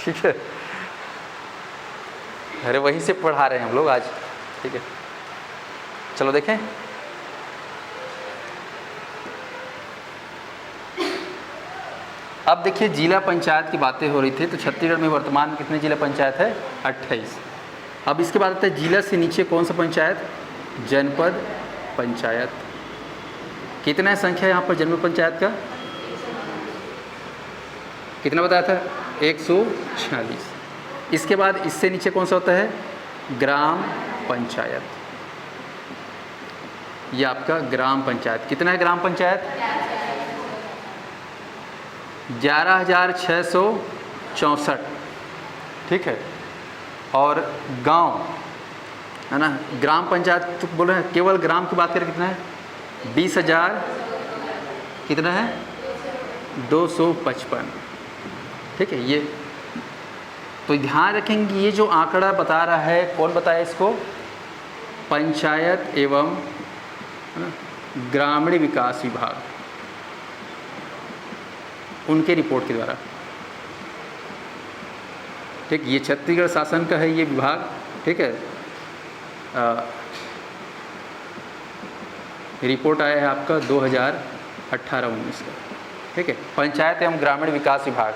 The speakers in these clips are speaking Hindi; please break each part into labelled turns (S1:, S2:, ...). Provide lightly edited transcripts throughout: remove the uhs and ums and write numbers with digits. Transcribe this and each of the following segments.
S1: ठीक है, अरे वहीं से पढ़ा रहे हैं हम लोग आज। ठीक है, चलो देखें। अब देखिए जिला पंचायत की बातें हो रही थी, तो छत्तीसगढ़ में वर्तमान में कितने जिला पंचायत है? 28। अब इसके बाद आता है जिला से नीचे कौन सा पंचायत? जनपद पंचायत। कितना संख्या है यहाँ पर जनपद पंचायत का? कितना बताया था? 146। इसके बाद इससे नीचे कौन सा होता है? ग्राम पंचायत। ये आपका ग्राम पंचायत। कितना है ग्राम पंचायत? 11,664। ठीक है, और गांव है ना, ग्राम पंचायत तो बोल रहे हैं, केवल ग्राम की बात करें कितना है? 20,000 कितना है? 255। ठीक है, ये तो ध्यान रखेंगे, ये जो आंकड़ा बता रहा है, कौन बताया इसको? पंचायत एवं ग्रामीण विकास विभाग, उनके रिपोर्ट के द्वारा। ठीक, ये छत्तीसगढ़ शासन का है ये विभाग। ठीक है, रिपोर्ट आया है आपका 2018-19 का। ठीक है, पंचायत एवं ग्रामीण विकास विभाग।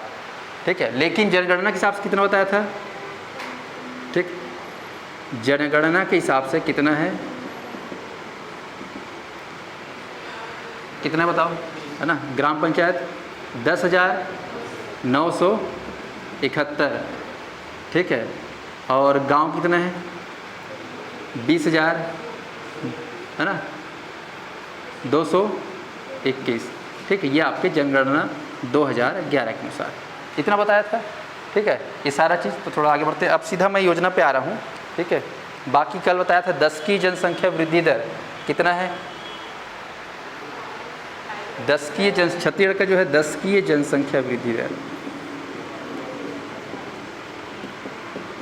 S1: ठीक है, लेकिन जनगणना के हिसाब से कितना बताया था? ठीक, जनगणना के हिसाब से कितना है? कितना बताओ, है ना? ग्राम पंचायत 10,971। ठीक है, और गांव कितना है? 20,000, है ना, 221। ठीक है, ये आपके जनगणना 2011 के अनुसार इतना बताया था। ठीक है, ये सारा चीज़। तो थोड़ा आगे बढ़ते हैं, अब सीधा मैं योजना पे आ रहा हूँ। ठीक है, बाकी कल बताया था 10 की जनसंख्या वृद्धि दर कितना है? 10 की छत्तीसगढ़ का जो है 10 की जनसंख्या वृद्धि दर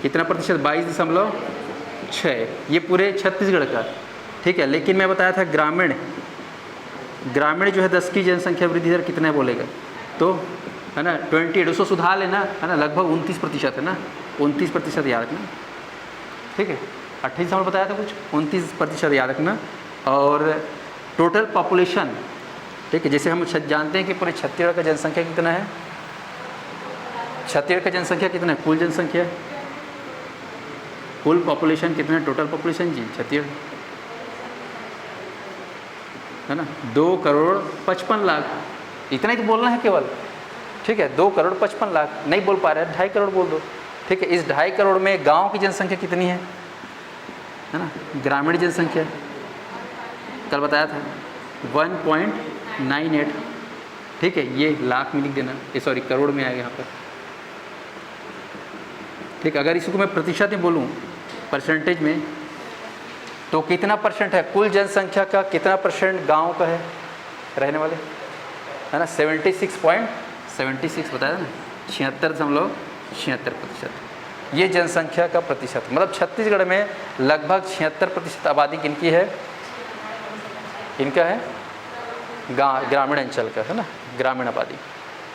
S1: कितना प्रतिशत? 22.6। ये पूरे छत्तीसगढ़ का। ठीक है, लेकिन मैं बताया था ग्रामीण जो है 10 की जनसंख्या वृद्धि दर कितना है बोलेगा तो, है ना, 28। उसको सुधार लेना, है ना, लगभग 29% है ना, 29% याद रखना। ठीक है, 28 साल बताया था कुछ, 29% याद रखना। और टोटल पॉपुलेशन, ठीक है, जैसे हम जानते हैं कि पूरे छत्तीसगढ़ का जनसंख्या कितना है? छत्तीसगढ़ का जनसंख्या कितना है? कुल जनसंख्या, कुल पॉपुलेशन कितना है? टोटल पॉपुलेशन जी छत्तीसगढ़, है ना, 2,55,00,000। इतना ही तो बोलना है केवल। ठीक है, 2,55,00,000 नहीं बोल पा रहे हैं, 2.5 करोड़ बोल दो। ठीक है, इस 2.5 करोड़ में गांव की जनसंख्या कितनी है ना, ग्रामीण जनसंख्या कल बताया था 1.98। ठीक है, ये लाख में लिख देना, ये सॉरी करोड़ में आएगा यहाँ पर। ठीक, अगर इसको मैं प्रतिशत में बोलूँ, परसेंटेज में, तो कितना परसेंट है कुल जनसंख्या का? कितना परसेंट गांव का है रहने वाले, है ना? 76 बताया ना, 76.76%। ये जनसंख्या का प्रतिशत, मतलब छत्तीसगढ़ में लगभग 76% आबादी किनकी है? इनका है ग्रामीण अंचल का, है ना, ग्रामीण आबादी।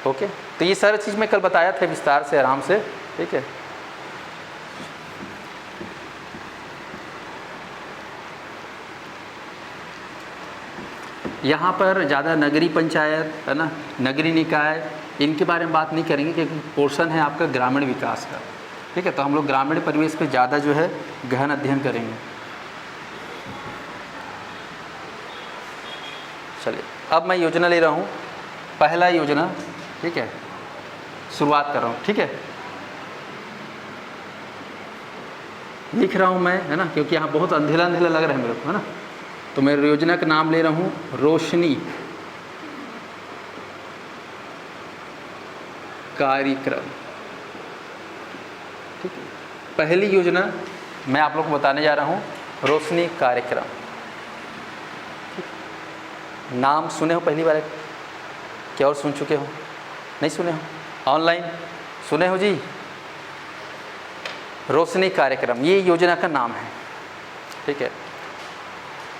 S1: ओके, तो ये सारी चीज़ मैं कल बताया था विस्तार से, आराम से। ठीक है, यहाँ पर ज़्यादा नगरीय पंचायत, है ना, नगरीय निकाय, इनके बारे में बात नहीं करेंगे क्योंकि पोर्शन है आपका ग्रामीण विकास का। ठीक है, तो हम लोग ग्रामीण परिवेश पे ज़्यादा जो है गहन अध्ययन करेंगे। चलिए, अब मैं योजना ले रहा हूँ, पहला योजना। ठीक है, शुरुआत कर रहा हूँ। ठीक है, लिख रहा हूँ मैं, है ना, क्योंकि यहाँ बहुत अंधेला अंधेला लग रहा है मेरे को, है ना। तो मैं योजना का नाम ले रहा हूँ रोशनी कार्यक्रम। ठीक है, पहली योजना मैं आप लोग को बताने जा रहा हूँ, रोशनी कार्यक्रम। नाम सुने हो पहली बार? क्या और सुन चुके हो? नहीं सुने हो? ऑनलाइन सुने हो जी? रोशनी कार्यक्रम, ये योजना का नाम है। ठीक है,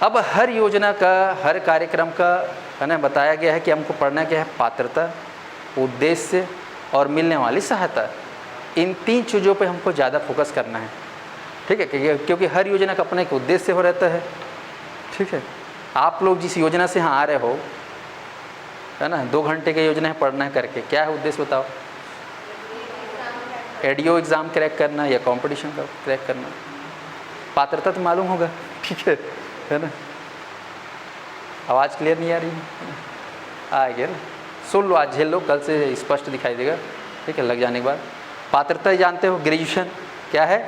S1: अब हर योजना का, हर कार्यक्रम का, है ना, बताया गया है कि हमको पढ़ना क्या है? पात्रता, उद्देश्य और मिलने वाली सहायता। इन 3 चीज़ों पे हमको ज़्यादा फोकस करना है, ठीक है, क्योंकि हर योजना का अपना एक उद्देश्य हो रहता है, ठीक है। आप लोग जिस योजना से यहाँ आ रहे हो, है ना, 2 घंटे की योजना है, पढ़ना है करके, क्या है उद्देश्य बताओ? एडीओ एग्ज़ाम क्रैक करना या कंपटीशन का क्रैक करना? पात्रता तो मालूम होगा, ठीक है ना। आवाज़ क्लियर नहीं आ रही है? आ गया ना, सुन लो, आज झेल लो, कल से स्पष्ट दिखाई देगा, ठीक है, लग जाने के बाद। पात्रता जानते हो, ग्रेजुएशन क्या है?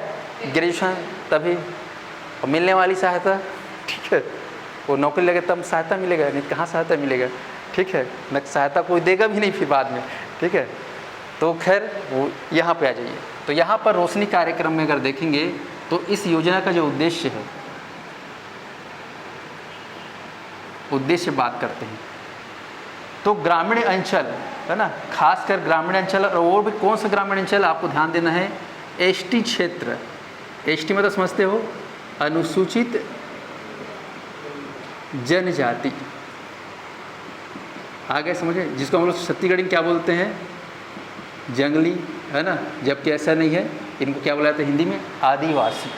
S1: ग्रेजुएशन तभी मिलने वाली सहायता, ठीक है, वो नौकरी लगे तब सहायता मिलेगा, नहीं कहाँ सहायता मिलेगा, ठीक है, न सहायता कोई देगा भी नहीं फिर बाद में, ठीक है। तो खैर वो यहाँ पे आ जाइए। तो यहाँ पर रोशनी कार्यक्रम में अगर देखेंगे तो इस योजना का जो उद्देश्य है, उद्देश्य बात करते हैं तो ग्रामीण अंचल, है ना, खासकर ग्रामीण अंचल, और भी कौन सा ग्रामीण अंचल आपको ध्यान देना है? एसटी क्षेत्र। एसटी मतलब समझते हो, अनुसूचित जनजाति, आगे समझे, जिसको हम लोग छत्तीसगढ़ी में क्या बोलते हैं? जंगली, है ना, जबकि ऐसा नहीं है, इनको क्या बोला जाता है हिंदी में? आदिवासी।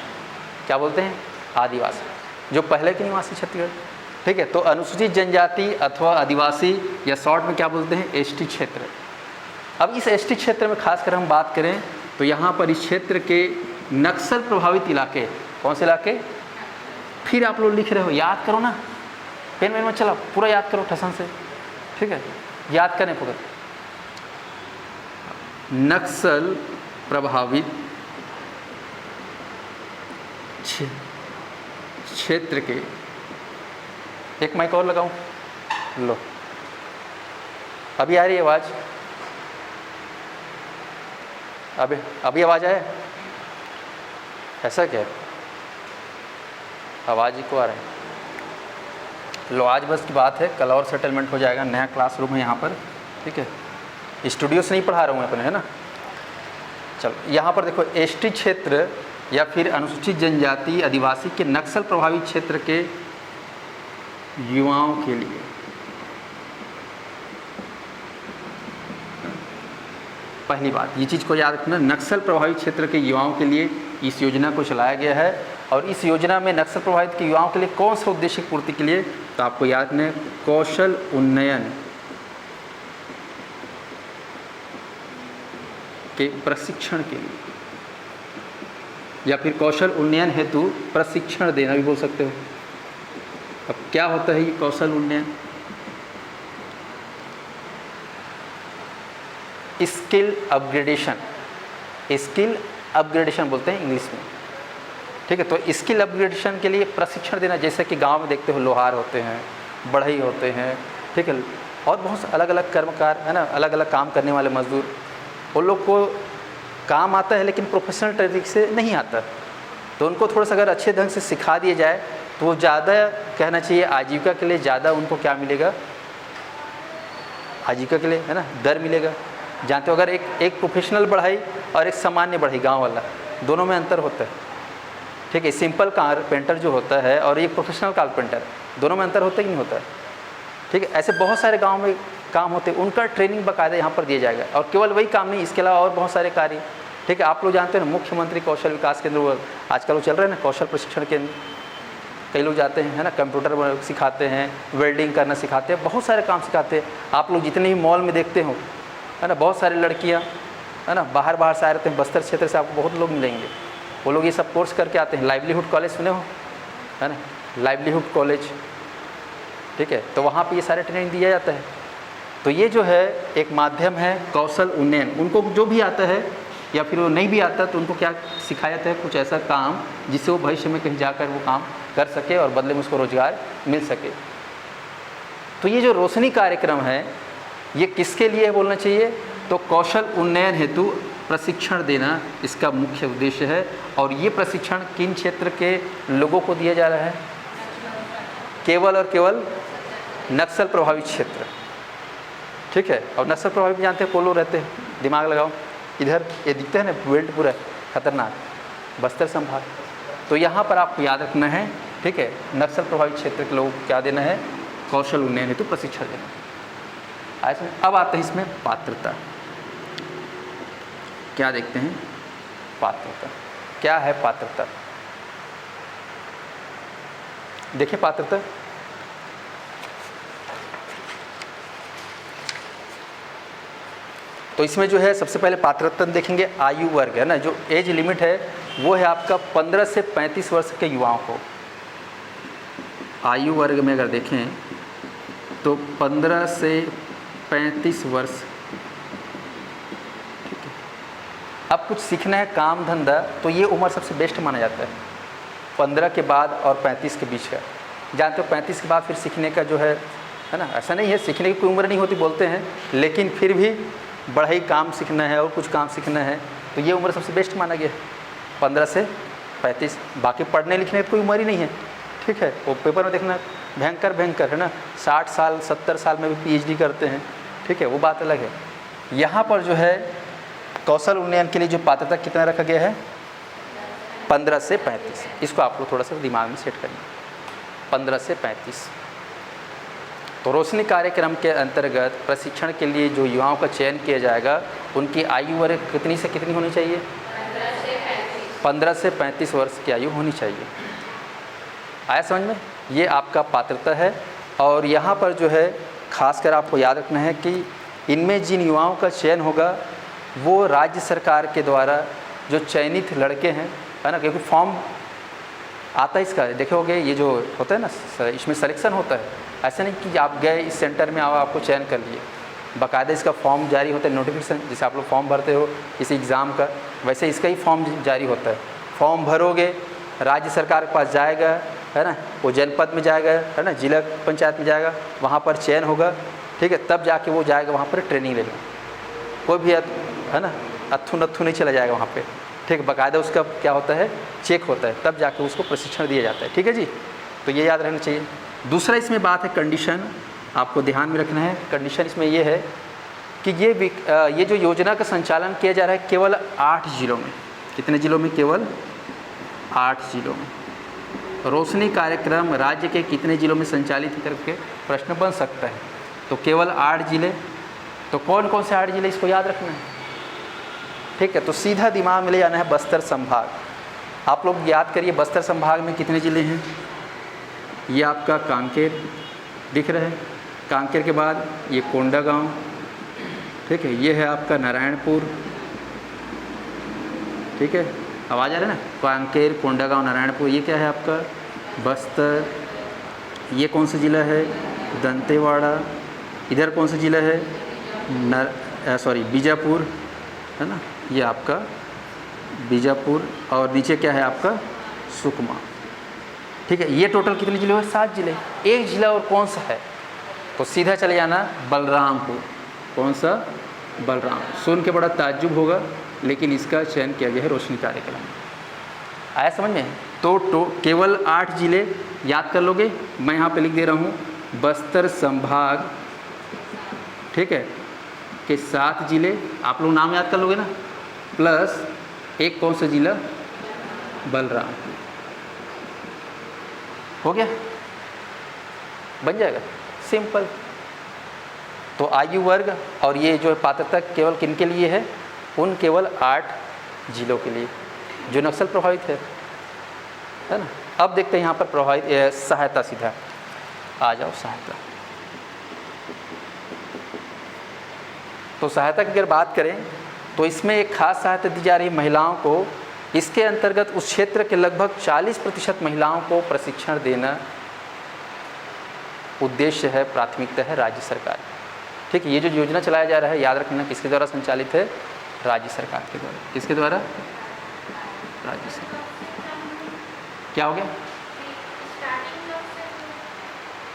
S1: क्या बोलते हैं? आदिवासी, जो पहले के निवासी छत्तीसगढ़, ठीक है। तो अनुसूचित जनजाति अथवा आदिवासी, या शॉर्ट में क्या बोलते हैं? एसटी क्षेत्र। अब इस एसटी क्षेत्र में खासकर हम बात करें तो यहाँ पर इस क्षेत्र के नक्सल प्रभावित इलाके, कौन से इलाके? फिर आप लोग लिख रहे हो, याद करो ना, पेन वेन में चला, पूरा याद करो ठसन से, ठीक है, याद करने पड़ेगा। नक्सल प्रभावित क्षेत्र के, एक माइक और लगाऊं, लो, अभी आ रही है आवाज़? अभी आवाज़ आए? ऐसा क्या? आवाज़ ही को आ रहा है। लो, आज बस की बात है, कल और सेटलमेंट हो जाएगा। नया क्लासरूम है यहाँ पर, ठीक है, स्टूडियो से नहीं पढ़ा रहा हूँ मैं अपने, है ना। चलो, यहाँ पर देखो, एसटी क्षेत्र या फिर अनुसूचित जनजाति आदिवासी के नक्सल प्रभावित क्षेत्र के युवाओं के लिए, पहली बात ये चीज़ को याद रखना, नक्सल प्रभावित क्षेत्र के युवाओं के लिए इस योजना को चलाया गया है। और इस योजना में नक्सल प्रभावित के युवाओं के लिए कौन सा उद्देश्य पूर्ति के लिए? तो आपको याद रखना है, कौशल उन्नयन के प्रशिक्षण के लिए, या फिर कौशल उन्नयन हेतु प्रशिक्षण देना भी बोल सकते हो। अब क्या होता है ये कौशल उन्नयन? स्किल अपग्रेडेशन, स्किल अपग्रेडेशन बोलते हैं इंग्लिश में, ठीक है। तो स्किल अपग्रेडेशन के लिए प्रशिक्षण देना, जैसे कि गांव में देखते हो लोहार होते हैं, बढ़ई होते हैं, ठीक है, और बहुत अलग अलग कर्मकार, है ना, अलग अलग काम करने वाले मजदूर, उन लोग को काम आता है लेकिन प्रोफेशनल तरीके से नहीं आता, तो उनको थोड़ा सा अगर अच्छे ढंग से सिखा दिया जाए तो वो ज़्यादा, कहना चाहिए आजीविका के लिए ज़्यादा उनको क्या मिलेगा? आजीविका के लिए, है ना, दर मिलेगा। जानते हो, अगर एक प्रोफेशनल बढ़ाई और एक सामान्य बढ़ाई गांव वाला, दोनों में अंतर होता है, ठीक है। सिंपल कारपेंटर जो होता है और एक प्रोफेशनल कारपेंटर, दोनों में अंतर होता है कि नहीं होता है, ठीक है। ऐसे बहुत सारे गाँव में काम होते हैं, उनका ट्रेनिंग बाकायदा यहाँ पर दिया जाएगा। और केवल वही काम नहीं, इसके अलावा और बहुत सारे कार्य, ठीक है। आप लोग जानते हैं ना, मुख्यमंत्री कौशल विकास केंद्र आजकल वो चल रहे हैं ना, कौशल प्रशिक्षण केंद्र, कई लोग जाते हैं, है ना, कंप्यूटर सिखाते हैं, वेल्डिंग करना सिखाते हैं, बहुत सारे काम सिखाते हैं। आप लोग जितने भी मॉल में देखते हो, है ना, बहुत सारी लड़कियाँ, है ना, बाहर से आए रहते हैं, बस्तर क्षेत्र से आपको बहुत लोग मिलेंगे, वो लोग ये सब कोर्स करके आते हैं। लाइवलीहुड कॉलेज सुने हो, है ना, लाइवलीहुड कॉलेज, ठीक है। तो वहाँ पे ये सारे ट्रेनिंग दिया जाता है। तो ये जो है एक माध्यम है कौशल उन्नयन। उनको जो भी आता है या फिर वो नहीं भी आता तो उनको क्या सिखाया जाता है? कुछ ऐसा काम जिससे वो भविष्य में कहीं जाकर वो काम कर सके और बदले में उसको रोजगार मिल सके। तो ये जो रोशनी कार्यक्रम है ये किसके लिए बोलना चाहिए? तो कौशल उन्नयन हेतु प्रशिक्षण देना इसका मुख्य उद्देश्य है। और ये प्रशिक्षण किन क्षेत्र के लोगों को दिया जा रहा है? केवल और केवल नक्सल प्रभावित क्षेत्र, ठीक है। और नक्सल प्रभावित जानते हैं, कोलो रहते हैं, दिमाग लगाओ, इधर ये दिखते हैं ना बेल्ट पूरा खतरनाक, बस्तर संभाग। तो यहाँ पर आपको याद रखना है, ठीक है, नक्सल प्रभावित क्षेत्र के लोगों को क्या देना है? कौशल उन्नयन हेतु प्रशिक्षण देना। अब आते हैं इसमें पात्रता। क्या देखते हैं? पात्रता। क्या है पात्रता? देखिए पात्रता, तो इसमें जो है सबसे पहले पात्रता देखेंगे, आयु वर्ग है ना, जो एज लिमिट है वो है आपका 15 से 35 वर्ष के युवाओं को। आयु वर्ग में अगर देखें तो 15 से 35 वर्ष, ठीक है। अब कुछ सीखना है काम धंधा, तो ये उम्र सबसे बेस्ट माना जाता है, 15 के बाद और 35 के बीच का। जानते हो 35 के बाद फिर सीखने का जो है ना, ऐसा नहीं है सीखने की कोई उम्र नहीं होती बोलते हैं, लेकिन फिर भी बढ़ई काम सीखना है और कुछ काम सीखना है तो ये उम्र सबसे बेस्ट माना गया है, 15 से 35। बाकी पढ़ने लिखने की कोई उम्र ही नहीं है, ठीक है। वो पेपर में देखना भयंकर है ना, 60 साल 70 साल में भी पीएचडी करते हैं, ठीक है, वो बात अलग है। यहाँ पर जो है कौशल उन्नयन के लिए जो पात्रता कितना रखा गया है, 15 से 35। इसको आप लोग थोड़ा सा दिमाग में सेट करिए, 15 से 35। तो रोशनी कार्यक्रम के अंतर्गत प्रशिक्षण के लिए जो युवाओं का चयन किया जाएगा, उनकी आयु वर्ग कितनी से कितनी होनी चाहिए? 15 से 35 वर्ष की आयु होनी चाहिए। आया समझ में? ये आपका पात्रता है। और यहाँ पर जो है खासकर आपको याद रखना है कि इनमें जिन युवाओं का चयन होगा वो राज्य सरकार के द्वारा जो चयनित लड़के हैं, है ना, क्योंकि फॉर्म आता है इसका, देखे होगे ये जो होता है ना, इसमें सिलेक्शन होता है। ऐसा नहीं कि आप गए इस सेंटर में आओ आपको चयन कर लिए, बाकायदा इसका फॉर्म जारी होता है, नोटिफिकेशन, जैसे आप लोग फॉर्म भरते हो किसी एग्ज़ाम का, वैसे इसका ही फॉर्म जारी होता है। फॉर्म भरोगे, राज्य सरकार के पास जाएगा, है ना, वो जनपद में जाएगा, है ना, जिला पंचायत में जाएगा, वहाँ पर चयन होगा, ठीक है, तब जाके वो जाएगा वहाँ पर ट्रेनिंग लेने। कोई भी है ना अत्थू नत्थू नहीं चला जाएगा वहाँ पे, ठीक, बाकायदा उसका क्या होता है, चेक होता है, तब जाके उसको प्रशिक्षण दिया जाता है, ठीक है जी। तो ये याद रहना चाहिए। दूसरा इसमें बात है कंडीशन, आपको ध्यान में रखना है। कंडीशन इसमें ये है कि ये जो योजना का संचालन किया जा रहा है केवल 8 जिलों में। कितने जिलों में? केवल 8 जिलों में। रोशनी कार्यक्रम राज्य के कितने जिलों में संचालित करके प्रश्न बन सकता है, तो केवल 8 जिले। तो कौन कौन से 8 जिले, इसको याद रखना है, ठीक है। तो सीधा दिमाग में ले जाना है बस्तर संभाग। आप लोग याद करिए बस्तर संभाग में कितने ज़िले हैं? ये आपका कांकेर दिख रहा है, कांकेर के बाद ये कोंडागांव, ठीक है, ये है आपका नारायणपुर, ठीक है, आवाज़ आ रहा है ना, कांकेर, कोंडागांव, नारायणपुर। ये क्या है आपका? बस्तर। ये कौन सा ज़िला है? दंतेवाड़ा। इधर कौन सा ज़िला है? बीजापुर, है ना, ये आपका बीजापुर। और नीचे क्या है आपका? सुकमा, ठीक है। ये टोटल कितने ज़िले हुए? 7 ज़िले। एक ज़िला और कौन सा है? तो सीधा चले जाना बलरामपुर। कौन सा? बलराम। सुन के बड़ा ताज्जुब होगा, लेकिन इसका चयन किया गया है रोशनी कार्यक्रम। आया समझ में? तो केवल 8 ज़िले याद कर लोगे। मैं यहाँ पे लिख दे रहा हूँ बस्तर संभाग, ठीक है, के 7 ज़िले आप लोग नाम याद कर लोगे ना, प्लस एक कौन सा ज़िला? बलराम। हो गया, बन जाएगा, सिंपल। तो आयु वर्ग और ये जो पात्रता केवल किन के लिए है? उन केवल 8 जिलों के लिए जो नक्सल प्रभावित है ना। अब देखते हैं यहाँ पर प्रभावित सहायता। सीधा आ जाओ सहायता। तो सहायता की अगर बात करें तो इसमें एक खास सहायता दी जा रही है महिलाओं को। इसके अंतर्गत उस क्षेत्र के लगभग 40% महिलाओं को प्रशिक्षण देना उद्देश्य है, प्राथमिकता है राज्य सरकार, ठीक है। ये जो योजना चलाया जा रहा है, याद रखना किसके द्वारा संचालित है? राज्य सरकार के द्वारा। किसके द्वारा? राज्य सरकार। क्या हो गया?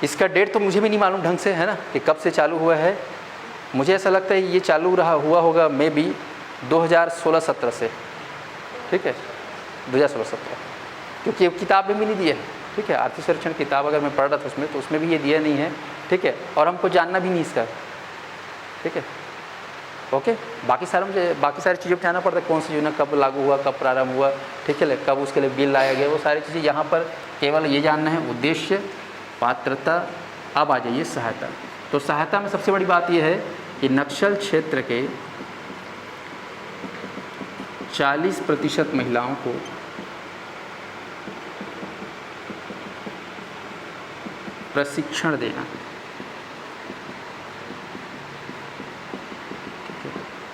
S1: इसका डेट तो मुझे भी नहीं मालूम ढंग से, है ना, कि कब से चालू हुआ है। मुझे ऐसा लगता है ये चालू हुआ होगा मे बी 2016-17 से, ठीक है, 2016-17, क्योंकि किताब में भी नहीं दिया है, ठीक है। आर्थिक सर्वेक्षण किताब अगर मैं पढ़ रहा था तो उसमें भी ये दिया नहीं है, ठीक है, और हमको जानना भी नहीं इसका, ठीक है, ओके। बाकी सारी चीज़ों पर ध्यान पड़ता है, कौन सी योजना कब लागू हुआ, कब प्रारंभ हुआ, ठीक है, कब उसके लिए बिल लाया गया, वो सारी चीज़ें यहाँ पर केवल ये जानना है, उद्देश्य, पात्रता। अब आ जाइए सहायता। तो सहायता में सबसे बड़ी बात यह है कि नक्सल क्षेत्र के 40% महिलाओं को प्रशिक्षण देना।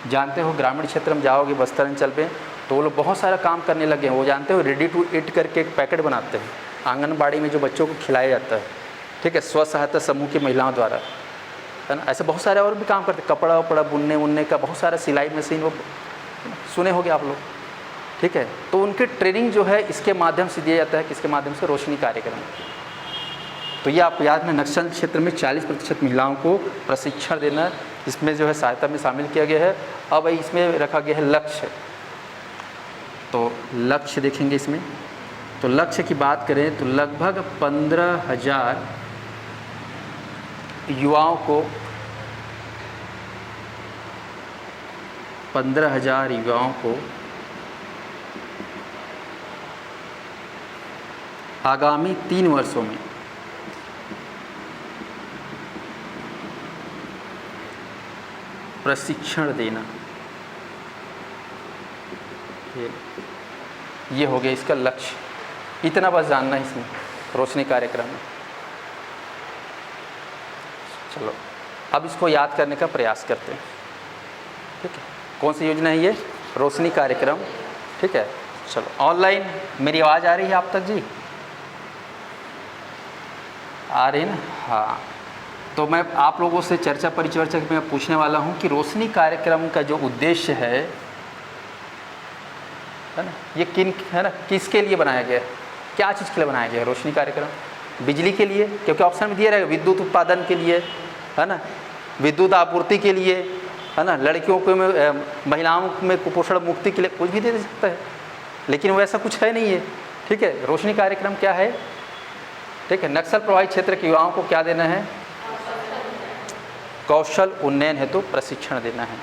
S1: जानते हो ग्रामीण क्षेत्र में जाओगे बस्तर अंचल पे तो वो लोग बहुत सारा काम करने लगे हैं। वो जानते हो रेडी टू ईट करके एक पैकेट बनाते हैं आंगनबाड़ी में जो बच्चों को खिलाया जाता है, ठीक है, स्व सहायता समूह की महिलाओं द्वारा, है ना। ऐसे बहुत सारे और भी काम करते, कपड़ा वपड़ा बुनने उनने का, बहुत सारा सिलाई मशीन, वो सुने होंगे आप लोग, ठीक है। तो उनकी ट्रेनिंग जो है इसके माध्यम से दिया जाता है, किसके माध्यम से, रोशनी कार्यक्रम। तो ये आपको याद में नक्सल क्षेत्र में 40% महिलाओं को प्रशिक्षण देना, इसमें जो है सहायता में शामिल किया गया है। अब इसमें रखा गया है लक्ष्य। तो लक्ष्य देखेंगे इसमें, तो लक्ष्य की बात करें तो लगभग 15,000 युवाओं को 15,000 युवाओं को आगामी 3 वर्षों में प्रशिक्षण देना, ये हो गया इसका लक्ष्य। इतना बस जानना है इसमें रोशनी कार्यक्रम में। चलो अब इसको याद करने का प्रयास करते हैं, ठीक है। कौन सी योजना है ये, रोशनी कार्यक्रम, ठीक है। चलो ऑनलाइन मेरी आवाज़ आ रही है आप तक जी, आ रही है ना, हाँ। तो मैं आप लोगों से चर्चा परिचर्चा में पूछने वाला हूँ कि रोशनी कार्यक्रम का जो उद्देश्य है ना, ये किन, है ना, किसके लिए बनाया गया है, क्या चीज़ के लिए बनाया गया है रोशनी कार्यक्रम। बिजली के लिए, क्योंकि ऑप्शन में दिया रहेगा विद्युत उत्पादन के लिए, है ना, विद्युत आपूर्ति के लिए, है ना, लड़कियों को महिलाओं में कुपोषण मुक्ति के लिए, कुछ भी दे सकता है, लेकिन वैसा कुछ है नहीं है, ठीक है। रोशनी कार्यक्रम क्या है, ठीक है, नक्सल प्रभावित क्षेत्र के युवाओं को क्या देना है, कौशल उन्नयन हेतु प्रशिक्षण देना है।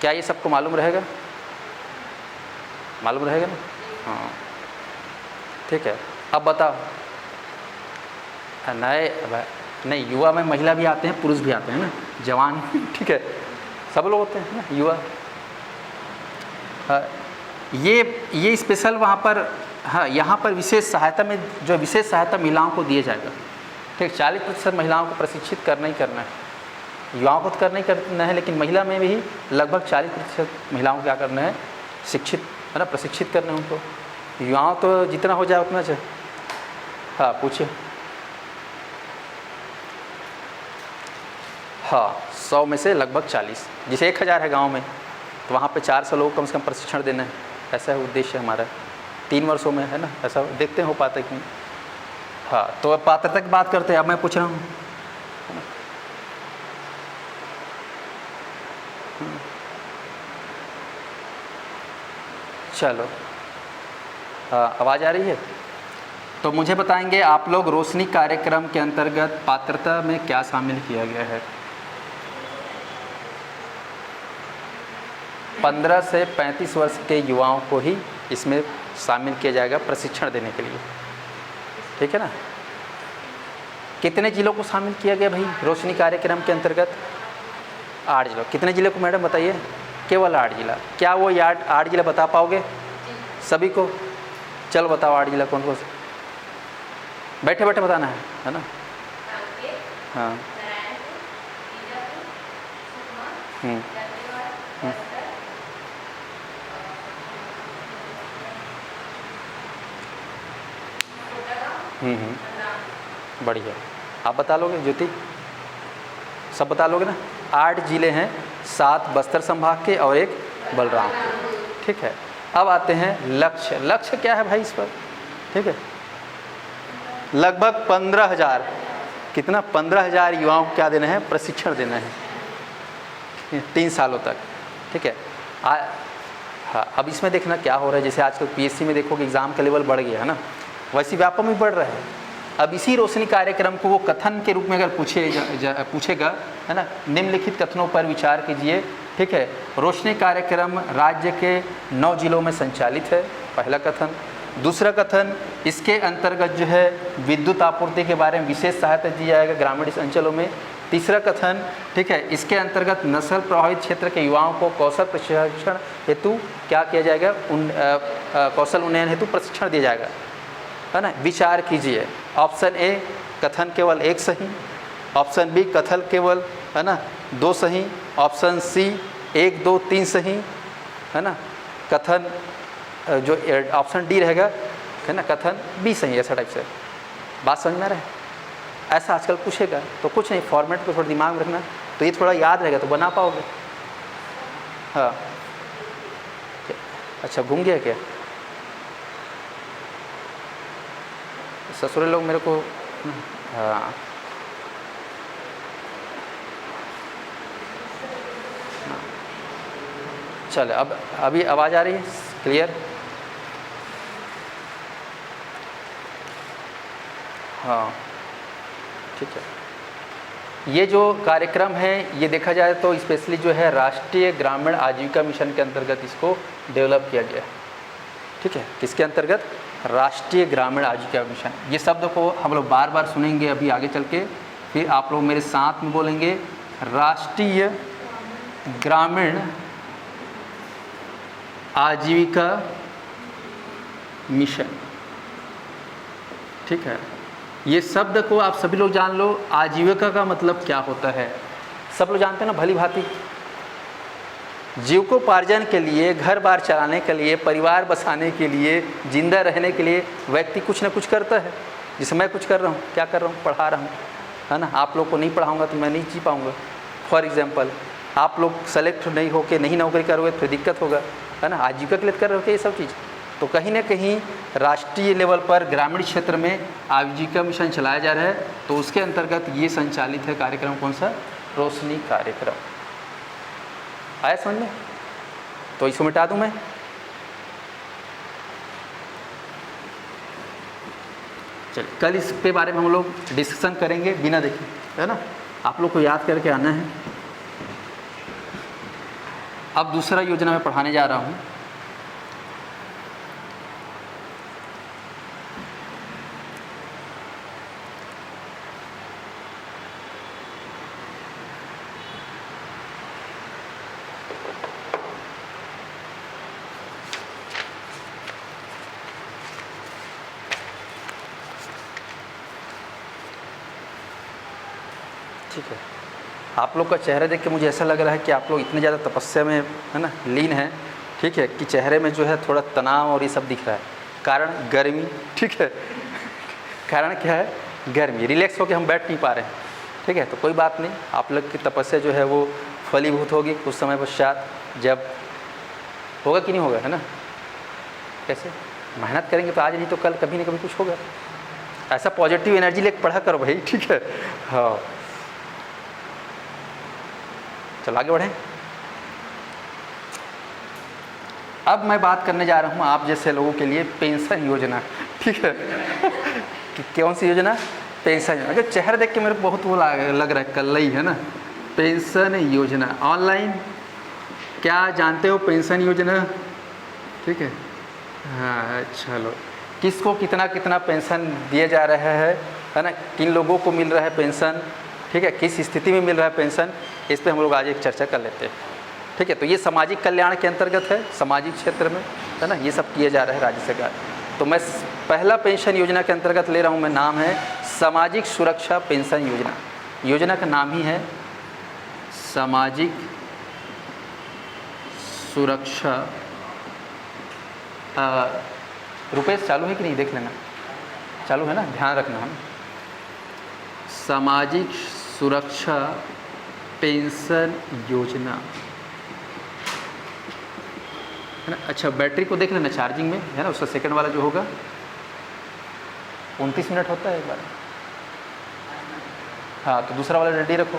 S1: क्या ये सबको मालूम रहेगा, मालूम रहेगा ना, हाँ, ठीक है। अब बताओ, नए नहीं, युवा में महिला भी आते हैं, पुरुष भी आते हैं ना, जवान, ठीक है, सब लोग होते हैं ना युवा। ये स्पेशल वहाँ पर, हाँ, यहाँ पर विशेष सहायता में, जो विशेष सहायता महिलाओं को दिया जाएगा, ठीक। 40% महिलाओं को प्रशिक्षित करना ही करना है, युवाओं को तो करना ही करना है, लेकिन महिला में भी लगभग 40% महिलाओं को क्या करना है, शिक्षित, है ना, प्रशिक्षित करना है उनको। युवाओं तो जितना हो जाए उतना चाहिए। हाँ पूछिए। हाँ 100 में से लगभग 40, जैसे 1000 है गांव में, तो वहाँ पे 400 लोगों को कम से कम प्रशिक्षण देना है, ऐसा है उद्देश्य हमारा 3 वर्षों में, है ना। ऐसा देखते हैं हो पाता है कि नहीं। हाँ तो अब पात्रता की बात करते हैं, अब मैं पूछ रहा हूँ, चलो, हाँ आवाज़ आ रही है। तो मुझे बताएंगे आप लोग रोशनी कार्यक्रम के अंतर्गत पात्रता में क्या शामिल किया गया है। 15 से 35 वर्ष के युवाओं को ही इसमें शामिल किया जाएगा प्रशिक्षण देने के लिए, ठीक है ना। कितने जिलों को शामिल किया गया भाई रोशनी कार्यक्रम के अंतर्गत? 8 जिलों। कितने जिले को मैडम बताइए? केवल 8 जिला। क्या वो 8 जिला बता पाओगे सभी को? चलो बताओ 8 जिला कौन कौन से, बैठे बैठे बताना है ना। हाँ बढ़िया। आप बता लोगे ज्योति? सब बता लोगे ना? 8 जिले हैं, 7 बस्तर संभाग के और 1 बलराम, ठीक है। अब आते हैं लक्ष्य। लक्ष्य क्या है भाई इस पर? ठीक है, लगभग 15,000, कितना? 15,000 युवाओं को क्या देना है? प्रशिक्षण देना है 3 सालों तक, ठीक है। हाँ अब इसमें देखना क्या हो रहा है, जैसे आजकल पीएससी में देखोगे एग्ज़ाम का लेवल बढ़ गया है ना, वैसे व्यापक में बढ़ रहा है। अब इसी रोशनी कार्यक्रम को वो कथन के रूप में अगर पूछेगा, है ना, निम्नलिखित कथनों पर विचार कीजिए, ठीक है। रोशनी कार्यक्रम राज्य के 9 जिलों में संचालित है, पहला कथन। दूसरा कथन, इसके अंतर्गत जो है विद्युत आपूर्ति के बारे में विशेष सहायता दी जाएगा ग्रामीण अंचलों में, तीसरा कथन, ठीक है, इसके अंतर्गत नस्ल प्रभावित क्षेत्र के युवाओं को कौशल प्रशिक्षण हेतु क्या किया जाएगा, कौशल उन्नयन हेतु प्रशिक्षण दिया जाएगा, है ना। विचार कीजिए, ऑप्शन ए कथन केवल एक सही, ऑप्शन बी कथन केवल, है ना, 2 सही, ऑप्शन सी 1 2 3 सही, है ना, कथन जो ऑप्शन डी रहेगा, है ना, कथन बी सही, ऐसा टाइप से। बात समझ में आ रहा है? ऐसा आजकल पूछेगा तो कुछ नहीं, फॉर्मेट को थोड़ा दिमाग में रखना, तो ये थोड़ा याद रहेगा तो बना पाओगे। हाँ, अच्छा घूम गया क्या? ससुरे लोग मेरे को, हाँ चले, अब अभी आवाज़ आ रही है क्लियर? हाँ ठीक है। ये जो कार्यक्रम है ये देखा जाए तो स्पेशली जो है राष्ट्रीय ग्रामीण आजीविका मिशन के अंतर्गत इसको डेवलप किया गया है, ठीक है। किसके अंतर्गत? राष्ट्रीय ग्रामीण आजीविका मिशन। ये शब्द को हम लोग बार बार सुनेंगे अभी आगे चल के, फिर आप लोग मेरे साथ में बोलेंगे राष्ट्रीय ग्रामीण आजीविका मिशन, ठीक है। ये शब्द को आप सभी लोग जान लो, आजीविका का मतलब क्या होता है सब लोग जानते हैं ना भली भांति। जीविकोपार्जन के लिए, घर बार चलाने के लिए, परिवार बसाने के लिए, जिंदा रहने के लिए व्यक्ति कुछ ना कुछ करता है। जैसे मैं कुछ कर रहा हूँ, क्या कर रहा हूँ? पढ़ा रहा हूँ, है ना। आप लोग को नहीं पढ़ाऊँगा तो मैं नहीं जी पाऊँगा। फॉर एग्जाम्पल, आप लोग सेलेक्ट नहीं होके नहीं नौकरी करोगे फिर दिक्कत होगा, है ना। आजीविका के लिए कर रहे हो ये सब चीज़। तो कहीं ना कहीं राष्ट्रीय लेवल पर ग्रामीण क्षेत्र में आजीविका मिशन चलाया जा रहा है, तो उसके अंतर्गत ये संचालित है कार्यक्रम। कौन सा? रोशनी कार्यक्रम। आया समझ में? तो इसको मिटा दूं मैं। चलिए कल इस पे बारे में हम लोग डिस्कशन करेंगे बिना देखे, है ना। आप लोग को याद करके आना है। अब दूसरा योजना मैं पढ़ाने जा रहा हूँ। ठीक है, आप लोग का चेहरा देख के मुझे ऐसा लग रहा है कि आप लोग इतने ज़्यादा तपस्या में, है ना, लीन है, ठीक है, कि चेहरे में जो है थोड़ा तनाव और ये सब दिख रहा है। कारण गर्मी, ठीक है। कारण क्या है? गर्मी। रिलैक्स होकर हम बैठ नहीं पा रहे हैं, ठीक है। तो कोई बात नहीं, आप लोग की तपस्या जो है वो फलीभूत होगी कुछ समय पश्चात, जब होगा कि नहीं होगा, है ना। कैसे मेहनत करेंगे तो आज नहीं तो कल कभी ना कभी कुछ होगा। ऐसा पॉजिटिव एनर्जी लेकर पढ़ा करो भाई, ठीक है। हाँ चलो आगे बढ़ें। अब मैं बात करने जा रहा हूँ आप जैसे लोगों के लिए पेंशन योजना, ठीक है। कि कौन सी योजना? पेंशन योजना। अगर चेहरा देख के मेरे को बहुत वो लग रहा है कल्लई, है ना। पेंशन योजना ऑनलाइन, क्या जानते हो पेंशन योजना? ठीक है, हाँ चलो। किसको कितना कितना पेंशन दिया जा रहा है ना, किन लोगों को मिल रहा है पेंशन, ठीक है, किस स्थिति में मिल रहा है पेंशन, इस पे हम लोग आज एक चर्चा कर लेते हैं, ठीक है। तो ये सामाजिक कल्याण के अंतर्गत है, सामाजिक क्षेत्र में, है ना, ये सब किया जा रहा है राज्य सरकार। तो मैं पहला पेंशन योजना के अंतर्गत ले रहा हूँ मैं, नाम है सामाजिक सुरक्षा पेंशन योजना। योजना का नाम ही है सामाजिक सुरक्षा। रुपेश चालू है कि नहीं देख लेना, चालू है ना, ध्यान रखना हम। सामाजिक सुरक्षा पेंशन योजना, है ना। अच्छा बैटरी को देख लेना चार्जिंग में, है ना, उसका सेकंड वाला जो होगा 29 मिनट होता है एक बार। हाँ तो दूसरा वाला रेडी रखो,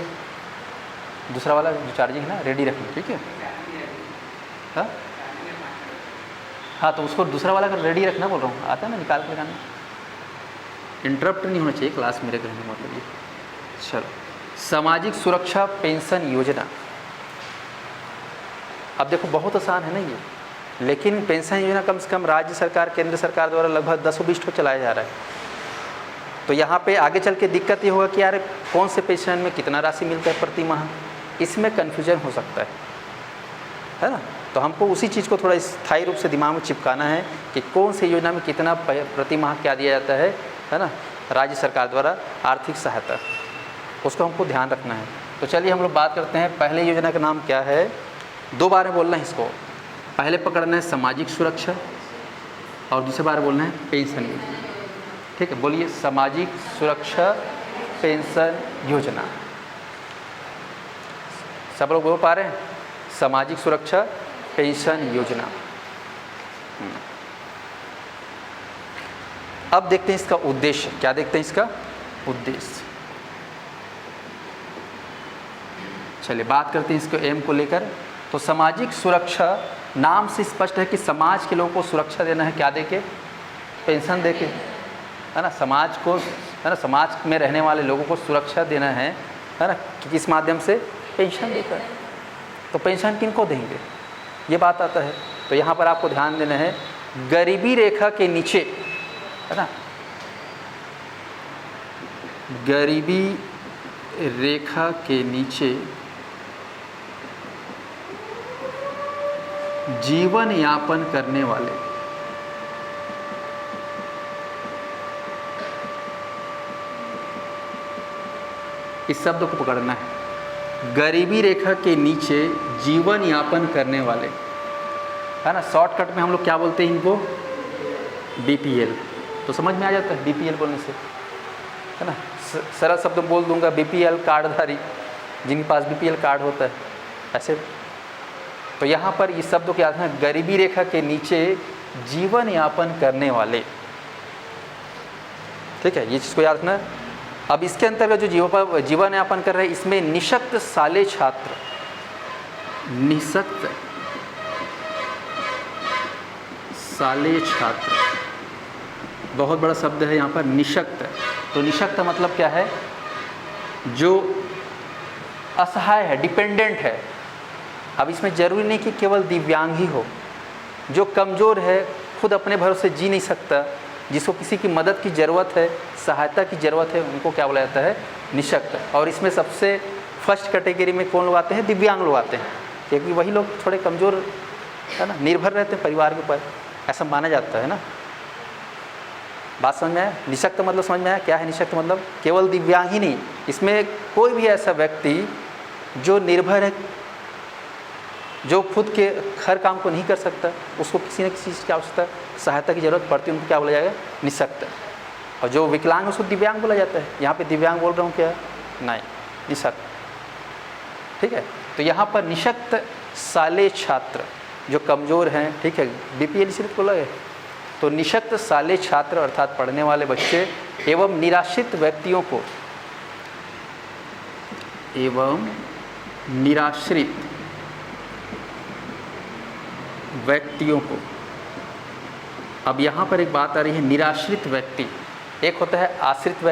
S1: दूसरा वाला जो चार्जिंग है ना रेडी रखो, ठीक है। हाँ हाँ तो उसको दूसरा वाला रेडी रखना बोल रहा हूँ, आता है ना निकाल के लगाना। इंटरप्ट नहीं होना चाहिए क्लास, मेरे कहने का मतलब ये। चलो सामाजिक सुरक्षा पेंशन योजना। अब देखो बहुत आसान है ना ये, लेकिन पेंशन योजना कम से कम राज्य सरकार केंद्र सरकार द्वारा लगभग 10-20 ठो चलाया जा रहा है, तो यहाँ पे आगे चल के दिक्कत ये होगा कि यार कौन से पेंशन में कितना राशि मिलता है प्रति माह, इसमें कन्फ्यूजन हो सकता है ना। तो हमको उसी चीज़ को थोड़ा स्थायी रूप से दिमाग में चिपकाना है कि कौन सी योजना में कितना प्रति माह क्या दिया जाता है ना, राज्य सरकार द्वारा आर्थिक सहायता, उसको हमको ध्यान रखना है। तो चलिए हम लोग बात करते हैं, पहले योजना का नाम क्या है, 2 बार में बोलना है इसको। पहले पकड़ना है सामाजिक सुरक्षा और दूसरी बार बोलना है पेंशन योजना। ठीक है, बोलिए सामाजिक सुरक्षा पेंशन योजना। सब लोग बोल पा रहे हैं? सामाजिक सुरक्षा पेंशन योजना। अब देखते हैं इसका उद्देश्य, क्या देखते हैं इसका उद्देश्य। चलिए बात करते हैं इसको एम को लेकर। तो सामाजिक सुरक्षा नाम से स्पष्ट है कि समाज के लोगों को सुरक्षा देना है, क्या देके? पेंशन देके, है ना। समाज को, है ना, समाज में रहने वाले लोगों को सुरक्षा देना है ना, कि किस माध्यम से? पेंशन देकर। तो पेंशन किनको देंगे, ये बात आता है। तो यहाँ पर आपको ध्यान देना है, गरीबी रेखा के नीचे, है ना, गरीबी रेखा के नीचे जीवन यापन करने वाले, इस शब्द को पकड़ना है, गरीबी रेखा के नीचे जीवन यापन करने वाले, है ना। शॉर्टकट में हम लोग क्या बोलते हैं इनको? बीपीएल। तो समझ में आ जाता है बीपीएल बोलने से, है ना। सरल शब्द में बोल दूंगा, बीपीएल कार्डधारी, जिनके पास बीपीएल कार्ड होता है, ऐसे। तो यहाँ पर इस शब्द क्या है? गरीबी रेखा के नीचे जीवन यापन करने वाले। ठीक है, ये चीज़ को याद रखना। अब इसके अंतर्गत जो जीवन यापन कर रहे हैं, इसमें निशक्त साले छात्र, निशक्त साले छात्र, बहुत बड़ा शब्द है यहाँ पर, निशक्त। तो निशक्त मतलब क्या है? जो असहाय है, डिपेंडेंट है। अब इसमें जरूरी नहीं कि केवल दिव्यांग ही हो, जो कमज़ोर है, खुद अपने भरोसे जी नहीं सकता, जिसको किसी की मदद की ज़रूरत है, सहायता की ज़रूरत है, उनको क्या बोला जाता है? निशक्त। और इसमें सबसे फर्स्ट कैटेगरी में कौन लोग आते हैं? दिव्यांग लोग आते हैं, क्योंकि वही लोग थोड़े कमज़ोर, है ना, निर्भर रहते हैं परिवार के ऊपर, ऐसा माना जाता है ना। बात समझ में आया? निशक्त मतलब समझ में आया क्या है? निशक्त मतलब केवल दिव्यांग ही नहीं, इसमें कोई भी ऐसा व्यक्ति जो निर्भर है, जो खुद के हर काम को नहीं कर सकता, उसको किसी न किसी चीज़ की आवश्यकता, सहायता की ज़रूरत पड़ती है, उनको क्या बोला जाएगा? निशक्त। और जो विकलांग है उसको दिव्यांग बोला जाता है। यहाँ पे दिव्यांग बोल रहा हूँ क्या? नहीं, निशक्त। ठीक है, तो यहाँ पर निशक्त साले छात्र जो कमज़ोर हैं, ठीक है, बीपीएल सिर्फ बोला है। तो निशक्त साले छात्र अर्थात पढ़ने वाले बच्चे एवं निराश्रित व्यक्तियों को, एवं निराश्रित व्यक्तियों को। अब यहाँ पर एक बात आ रही है, निराश्रित व्यक्ति, एक होता है आश्रित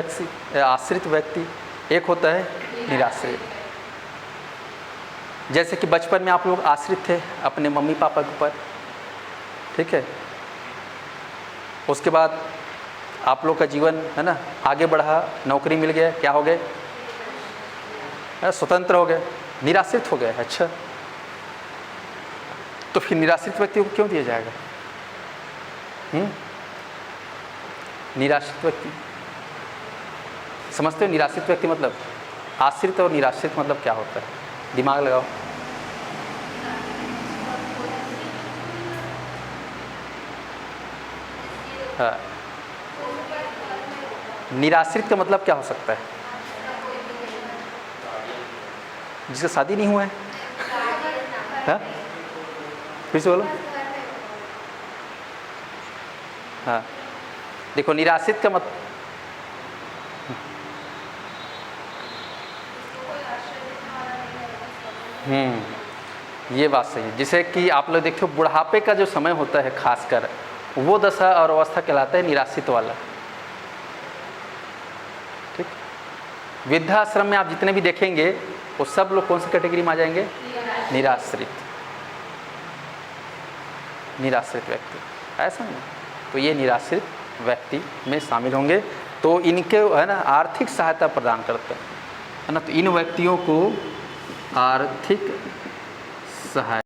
S1: व्यक्ति, एक होता है निराश्रित। जैसे कि बचपन में आप लोग आश्रित थे अपने मम्मी पापा के ऊपर, ठीक है, उसके बाद आप लोग का जीवन, है ना, आगे बढ़ा, नौकरी मिल गया, क्या हो गए? स्वतंत्र हो गए, निराश्रित हो गए। अच्छा, तो फिर निराश्रित व्यक्ति को क्यों दिया जाएगा? निराश्रित व्यक्ति समझते हो? निराश्रित व्यक्ति मतलब, आश्रित और निराश्रित मतलब क्या होता है? दिमाग लगाओ। हाँ, निराश्रित का मतलब क्या हो सकता है? जिसका शादी नहीं हुआ है। हाँ, फिर से बोलो। हाँ, देखो निराश्रित का मतलब, ये बात सही है। जैसे कि आप लोग देखो बुढ़ापे का जो समय होता है खासकर, वो दशा और अवस्था कहलाता है निराश्रित वाला। ठीक, वृद्धाश्रम में आप जितने भी देखेंगे वो सब लोग कौन सी कैटेगरी में आ जाएंगे? निराश्रित, निराश्रित व्यक्ति, ऐसा नहीं। तो ये निराश्रित व्यक्ति में शामिल होंगे। तो इनके है ना आर्थिक सहायता प्रदान करते हैं, है ना। तो इन व्यक्तियों को आर्थिक सहायता